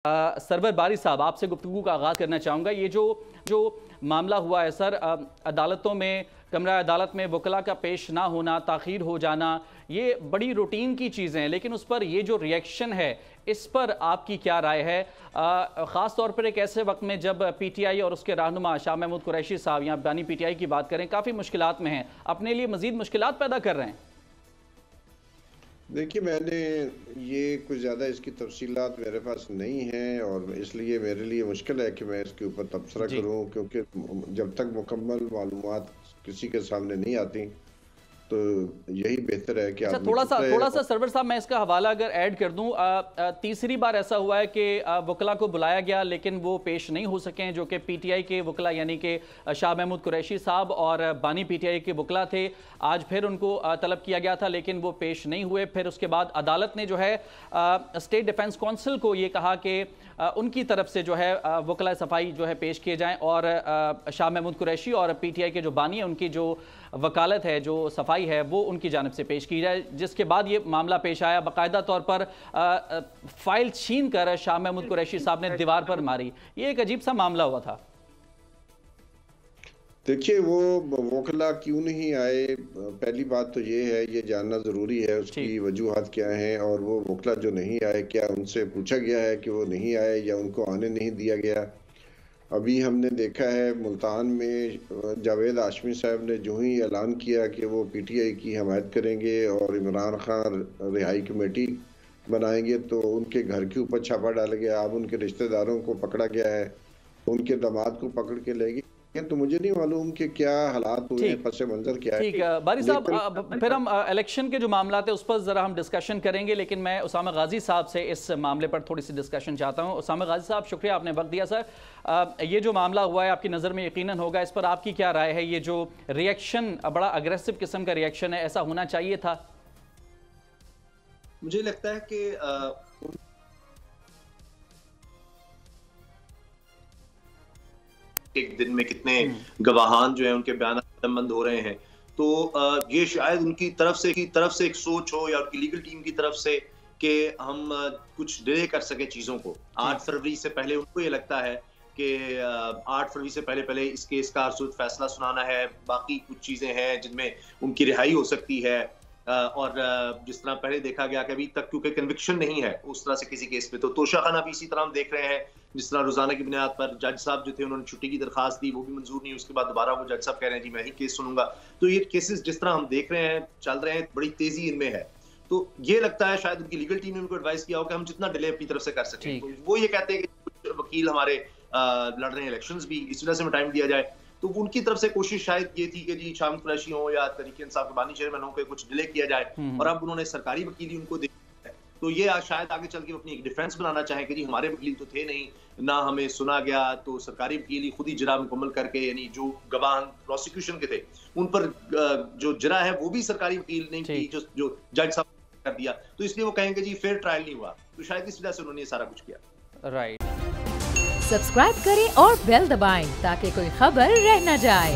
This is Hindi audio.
सरवर बारी साहब, आपसे गुफ्तगू का आगाज़ करना चाहूँगा। ये जो मामला हुआ है सर, अदालतों में, कमरा अदालत में वकला का पेश ना होना, ताख़ीर हो जाना, ये बड़ी रूटीन की चीज़ें हैं, लेकिन उस पर ये जो रिएक्शन है, इस पर आपकी क्या राय है? ख़ास तौर पर एक ऐसे वक्त में जब PTI और उसके रहनुमा शाह महमूद कुरैशी साहब, यहाँ बानी PTI की बात करें, काफ़ी मुश्किलात में हैं, अपने लिए मज़ीद मुश्किलात पैदा कर रहे हैं। देखिए, मैंने ये कुछ ज़्यादा इसकी तफसीलात मेरे पास नहीं हैं और इसलिए मेरे लिए मुश्किल है कि मैं इसके ऊपर तबसरा करूं, क्योंकि जब तक मुकम्मल मालूमात किसी के सामने नहीं आती तो यही बेहतर है कि अच्छा, थोड़ा सा सरवर साहब मैं इसका हवाला अगर ऐड कर दूं, तीसरी बार ऐसा हुआ है कि वकला को बुलाया गया लेकिन वो पेश नहीं हो सके, जो कि PTI के वकला यानी कि शाह महमूद कुरैशी साहब और बानी PTI के वकला थे। आज फिर उनको तलब किया गया था लेकिन वो पेश नहीं हुए। फिर उसके बाद अदालत ने जो है स्टेट डिफेंस काउंसिल को ये कहा कि उनकी तरफ से जो है वकला सफाई जो है पेश किए जाएँ और शाह महमूद कुरैशी और PTI के जो बानी है उनकी जो वकालत है, जो सफाई है, वो उनकी जानिब से पेश की जाए। जिसके बाद ये मामला पेश आया, बाकायदा तौर पर फाइल छीन कर शाह महमूद कुरैशी साहब ने दीवार पर मारी। ये एक अजीब सा मामला हुआ था। देखिए, वो वकला क्यों नहीं आए, पहली बात तो ये है, ये जानना ज़रूरी है उसकी वजूहात क्या हैं, और वो वकला जो नहीं आए, क्या उनसे पूछा गया है कि वो नहीं आए या उनको आने नहीं दिया गया? अभी हमने देखा है मुल्तान में जावेद हाशमी साहब ने जो ही ऐलान किया कि वो PTI की हमायत करेंगे और इमरान खान रिहाई कमेटी बनाएंगे, तो उनके घर के ऊपर छापा डाला गया। अब उनके रिश्तेदारों को पकड़ा गया है, उनके दामाद को पकड़ के ले गए। तो मुझे नहीं मालूम कि क्या हालात हुए, पस मंजर क्या है। ठीक है बारी साहब, फिर हम इलेक्शन के जो मामला थे उस पर ज़रा हम डिस्कशन करेंगे, लेकिन मैं उसामा गाजी साहब से इस मामले पर थोड़ी सी डिस्कशन चाहता हूं। उसामा गाजी साहब, शुक्रिया, आपने वक्त दिया। सर, ये जो मामला हुआ है आपकी नज़र में यकीनन होगा, इस पर आपकी क्या राय है? ये जो रिएक्शन, बड़ा अग्रेसिव किस्म का रिएक्शन है, ऐसा होना चाहिए था? मुझे लगता है कि एक दिन में कितने गवाहान जो है उनके बयान बंद हो रहे हैं, तो ये शायद उनकी तरफ से एक सोच हो या उनकी लीगल टीम की तरफ से कि हम कुछ डिले कर सके चीजों को। 8 फरवरी से पहले उनको ये लगता है कि 8 फरवरी से पहले इस केस का फैसला सुनाना है, बाकी कुछ चीजें हैं जिनमें उनकी रिहाई हो सकती है। और जिस तरह पहले देखा गया कि अभी तक क्योंकि कन्विक्शन नहीं है उस तरह से किसी केस पे, तो तोशाखाना भी इसी तरह हम देख रहे हैं। जिस तरह रोजाना की बुनियाद पर जज साहब जो थे उन्होंने छुट्टी की दरखास्त दी, वो भी मंजूर नहीं, उसके बाद दोबारा वो जज साहब कह रहे हैं जी मैं ही केस सुनूंगा। तो ये केसेस जिस तरह हम देख रहे हैं चल रहे हैं, बड़ी तेजी इनमें है। तो ये लगता है शायद उनकी लीगल टीम ने उनको एडवाइस किया हो कि हम जितना डिले अपनी तरफ से कर सकें। तो वो ये कहते हैं कि कुछ वकील हमारे लड़ रहे हैं इलेक्शंस भी, इस वजह से हमें टाइम दिया जाए। तो उनकी तरफ से कोशिश शायद ये थी कि जी शाह कुरैशी हो या तहरीक इंसाफ के बानी चेयरमैन हो के कुछ डिले किया जाए, और अब उन्होंने सरकारी वकील ही उनको दे, तो ये शायद आगे चल के अपनी एक डिफेंस बनाना चाहें कि जी हमारे वकील तो थे नहीं, ना हमें सुना गया, तो सरकारी वकील ही खुद ही जरा मुकम्मल करके, यानी जो गवाह प्रोसिक्यूशन के थे उन पर जो जरा है वो भी सरकारी वकील ने की, जो जज साहब कर दिया, तो इसलिए वो कहेंगे जी फेयर ट्रायल नहीं हुआ। तो शायद इस वजह से उन्होंने सारा कुछ किया। राइट, सब्सक्राइब करें और बेल दबाएं ताकि कोई खबर रह न जाए।